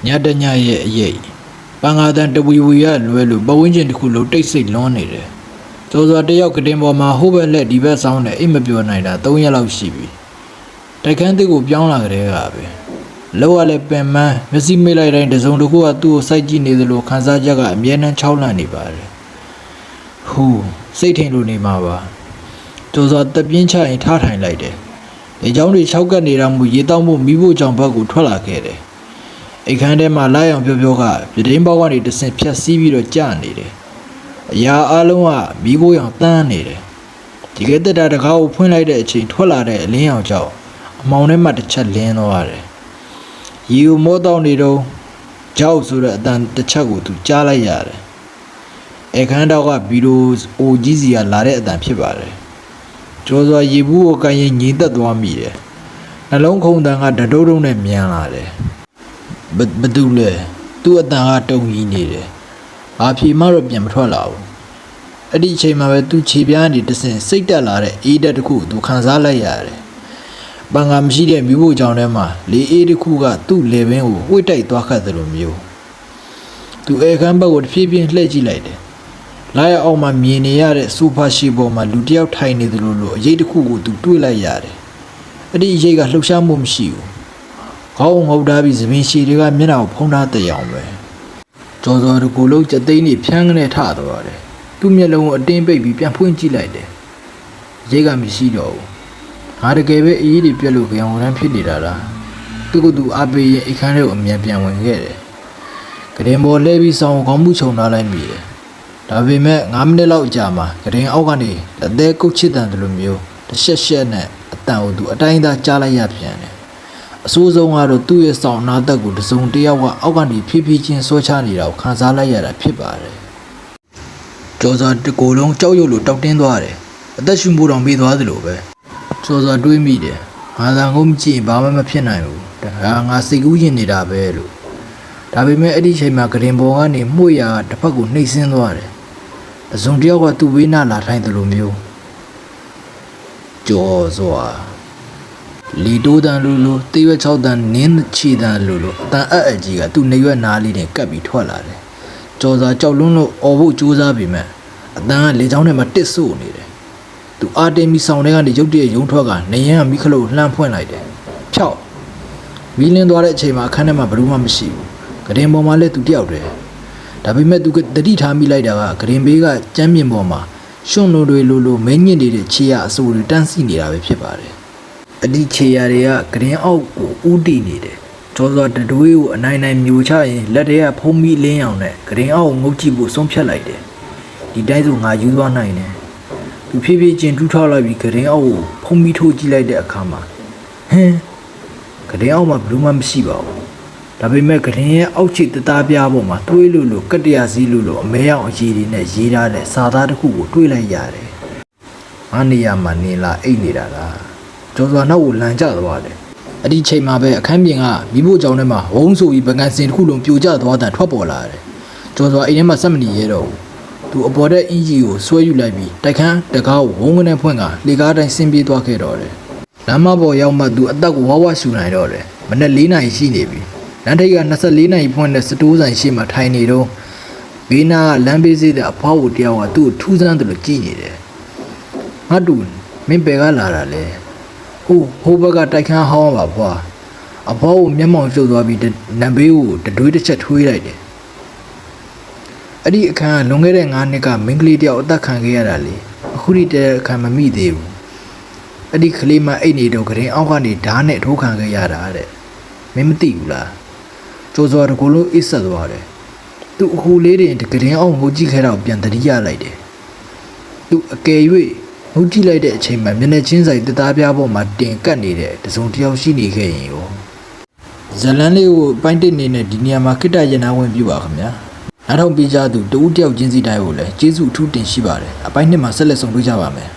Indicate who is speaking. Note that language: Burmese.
Speaker 1: ညတညရဲ့အရေးပန်ကားတန်တဝီဝီရလွယ်လို့ပဝင်းကျင်တစ်ခုလုံးတိတ်ဆိတ်လွန်းနေတယ်။စောစောတယောက်ကတင်ပေါ်မှာဟိုဘက်လက်ဒီဘက်ဆောင်နဲ့အိမ်မပြောနိုင်တာ3ရက်လောက်ရှိပြီ။တိုက်ခန်းတစ်ကိုပြောင်းလာကြတဲ့ကပဲ။လောကလည်းပင်မမျက်စိမိလိုက်တိုင်းတစုံတစ်ခုကသူ့ကိုစိုက်ကြည့်နေသလိုခန်းစားချက်ကအမြဲတမ်းချောက်လန့်နေပါတယ်။ဟူစိတ်ထိန်လို့နေမှာပါ။စောစောတပြင်းချရင်ထားထိုင်လိုက်တယ်။ဒီเจ้าတွေ၆ကပ်နေတာမှရေတောက်မှုမိဖို့ကြောင့်ဘက်ကိုထွက်လာခဲ့တယ်။အိမ်ခန်းထဲမှာလိုက်အောင်ပြောကပြတင်းပေါက်ကနေတဆင့်ဖြတ်စီးပြီးတော့ကြာနေတယ်။အရာအလုံးကမိဖို့ရောင်တန်းနေတယ်။ဒီကဲတက်တာတကားကိုဖွင့်လိုက်တဲ့အချိန်ထွက်လာတဲ့အလင်းရောင်ကြောင့်အမောင်ထဲမှာတစ်ချက်လင်းသွားတယ်။ရေကိုမောတော့နေတော့ကြောက်ဆိုတဲ့အတန်တစ်ချက်ကိုသူကြားလိုက်ရတယ်။အခန်းတောက်ကဗီဒီယိုအိုကြီးစီကလာတဲ့အတန်ဖြစ်ပါတယ်။ကျော်စွာရေဘူးကိုကန်ရင်ညီသက်သွားမိတယ်။နှလုံးခုန်တန်ကတတုံးတုံးနဲ့မြန်လာတယ်။ဘသူလဲသူ့အတန်ကတုံကြီးနေတယ်။ဘာဖြေမှတော့ပြန်မထွက်လာဘူး။အဲ့ဒီအချိန်မှာပဲသူခြေပြားနေတဆင်စိတ်တက်လာတဲ့အေးတက်တစ်ခုသူခံစားလိုက်ရတယ်။ပန်ကမရှိတဲ့မြို့ဖို့ကြောင်ထဲမှာလေအေးတစ်ခုကသူ့လေပင်ကိုဝှိတိုက်သွားခတ်သလိုမျိုး။သူအခန်းဘက်ကိုတစ်ဖြည်းဖြည်းလှည့်ကြည့်လိုက်တယ်။လာရအောင်မှမြင်နေရတဲ့ဆိုဖာရှီပေါ်မှာလူတစ်ယောက်ထိုင်နေသလိုလိုအရေးတစ်ခုကိုသူတွေးလိုက်ရတယ်။အဲ့ဒီအရေးကလှုပ်ရှားမှုမရှိဘူး။ခေါင်းငုတ်ထားပြီးသမင်ရှည်တွေကမျက်နှာကိုဖုံးထားတဲ့အောင်ပဲကြော်စော်တကူလုံးစက်သိန်းနေဖြန်းကနေထသွားတယ်သူ့မျက်လုံးကိုအတင်းပိတ်ပြီးပြန်ဖွင့်ကြည့်လိုက်တယ်ရိတ်ကမရှိတော့ဘူးငါတကယ်ပဲအေးတွေပြက်လို့ကြောင်ရမ်းဖြစ်နေတာလားသူကသူအပေးရင်အခန်းထဲကိုအမြန်ပြန်ဝင်ခဲ့တယ်ကရင်ပေါ်လဲပြီးဆောင်းခေါင်းမှုခြုံထားလိုက်မိတယ်ဒါပေမဲ့9မိနစ်လောက်ကြာမှကရင်အောက်ကနေအသေးကုတ်ချစ်တန်တယ်လို့မျိုးတစ်ရှက်ရှက်နဲ့အတန်ကိုသူအတိုင်းသားကြားလိုက်ရပြန်တယ်အဆိုးဆုံးကတော့သူ့ရဲ့ဆောင်နာသက်ကိုတစုံတစ်ယောက်ကအောက်ကနေဖြည်းဖြည်းချင်းဆွဲချနေတာကိုခံစားလိုက်ရတာဖြစ်ပါတယ်။ကျော်စာတကိုယ်လုံးကြောက်ရွံ့လို့တောက်တင်းသွားတယ်။အသက်ရှူမှုတောင်ပြီးသွားသလိုပဲ။ကျော်စာတွေးမိတယ်။ငါသာငုံမကြည့်ဘာမှမဖြစ်နိုင်ဘူး။ဒါငါစိတ်ကူးရင်နေတာပဲလို့။ဒါပေမဲ့အဲ့ဒီချိန်မှာကရင်ပေါ်ကနေမှု့ရာတစ်ဖက်ကိုနှိပ်စင်းသွားတယ်။တစုံတစ်ယောက်ကသူ့ဝေးနာလာထိုင်သလိုမျိုးကျော်စွာလီတိုးတန်လူလူတေးရွက်6တန်နင်းချီတန်လူလူအတန်အကြီးကသူ့နေရွက်နားလေးနဲ့ကပ်ပြီးထွက်လာတယ်။ကြော်စာကြောက်လွန်းလို့အော်ဖို့ကြိုးစားပြီးမှအတန်ကလေချောင်းထဲမှာတစ်ဆို့နေတယ်။သူအာတင်မီဆောင်ထဲကနေရုတ်တရက်ရုံထွက်ကနေရန်ကမိခလို့လှမ်းဖွင့်လိုက်တယ်။ဖြောက်မီးလင်းသွားတဲ့အချိန်မှာအခန်းထဲမှာဘယ်သူမှမရှိဘူး။ကရင်ပေါ်မှာလည်းသူတယောက်တည်း။ဒါပေမဲ့သူတတိထားမိလိုက်တာကကရင်ဘေးကကျမ်းမြင့်ပေါ်မှာရှွန့်လိုတွေလိုမင်းညစ်နေတဲ့ခြေရအစိုးတွေတန်းစီနေတာပဲဖြစ်ပါတယ်။အဒီခြေရတွေကဂရင်အောက်ကိုဦးတည်နေတယ်။ကျော်စောတတွေးကိုအနိုင်နိုင်မျိုးချရင်လက်ထဲကဖုံးပြီးလင်းအောင်နဲ့ဂရင်အောက်ကိုငုတ်ကြည့်ဖို့ဆုံးဖြတ်လိုက်တယ်။ဒီတိုင်းဆိုငါယူသွားနိုင်တယ်။သူဖြည်းဖြည်းချင်းတူးထောက်လိုက်ပြီးဂရင်အောက်ကိုဖုံးပြီးထိုးကြည့်လိုက်တဲ့အခါမှာဟင်းဂရင်အောက်မှာဘလူးမှမရှိပါဘူး။ဒါပေမဲ့ဂရင်ရဲ့အောက်ခြေတသားပြားပေါ်မှာတွေးလို့ကတ္တရာစည်းလို့အမဲရောင်အကြီးတွေနဲ့ရေးထားတဲ့စာသားတစ်ခုကိုတွေးလိုက်ရတယ်။အားနေရမှာနေလာအိတ်နေတာလား။ကျော်စွာနောက်ကိုလန်ကျသွားတယ်။အဲ့ဒီချိန်မှာပဲအခန်းပြင်ကမိဖို့ကြောင်ထဲမှာဝုန်းဆိုပြီးပကံစင်တစ်ခုလုံးပြိုကျသွားတဲ့ထွက်ပေါ်လာတယ်။ကျော်စွာအိမ်ထဲမှာစက်မနေရတော့ဘူး။သူအပေါ်တဲ့အင်ဂျီကိုဆွဲယူလိုက်ပြီးတိုက်ခန်းတကားကိုဝုန်းကနေဖွင့်ကလေကားတိုင်းဆင်းပြေးသွားခဲ့တော့တယ်။လမ်းမပေါ်ရောက်မှသူအသက်ကိုဝါရှူနိုင်တော့တယ်။မနေ့4နာရီရှိနေပြီ။လမ်းထိပ်က24နာရီဖွင့်တဲ့စတိုးဆိုင်ရှိမှထိုင်နေတော့ဘေးနာကလမ်းဘေးစေးတဲ့အဖွားကိုတယောက်ကသူ့ကိုထူးဆန်းတယ်လို့ကြည့်နေတယ်။ငါတူမင်းဘယ်ကလာတာလဲ။ဟိုဘက်ကတိုက်ခန်းဟောင်းပါဖွာအဖေါ်ကိုမျက်မှောင်ကျုပ်သွားပြီးနံဘေးကိုတတွေးတစ်ချက်ထွေးလိုက်တယ်အဲ့ဒီအခန်းကလွန်ခဲ့တဲ့9နှစ်ကမင်းကလေးတယောက်အသက်ခံခဲ့ရတာလေအခုဒီတဲ့အခန်းမမိသေးဘူးအဲ့ဒီကလေးမအိတ်နေတော့ဂရင်အောက်ကနေဓာတ်နဲ့ထိုးခံခဲ့ရတာတဲ့မင်းမသိဘူးလားကျိုးစောတကူလုံးအိတ်ဆက်သွားတယ်သူအခုလေးတင်ဂရင်အောက်ငိုကြည့်ခဲ့တော့ပြန်တတိယလိုက်တယ်သူအကယ်၍ငုတ်ကြည့်လိုက်တဲ့အချိန်မှာမျက်နှာချင်းဆိုင်တသားပြားပေါ်မှာတင်ကတ်နေတဲ့တစုံတစ်ယောက်ရှိနေခဲ့ရင်ရောဇလန်းလေးကိုပိုင်းတစ်နေနဲ့ဒီနေရာမှာခိတ္တရနာဝင်ပြပါခင်ဗျာနောက်ထောင်ပေးကြသူတဦးတယောက်ချင်းစီတိုင်းကိုလည်းကျေးဇူးအထူးတင်ရှိပါတယ်အပိုင်းနှစ်မှာဆက်လက်ဆောင်တွေ့ကြပါမယ်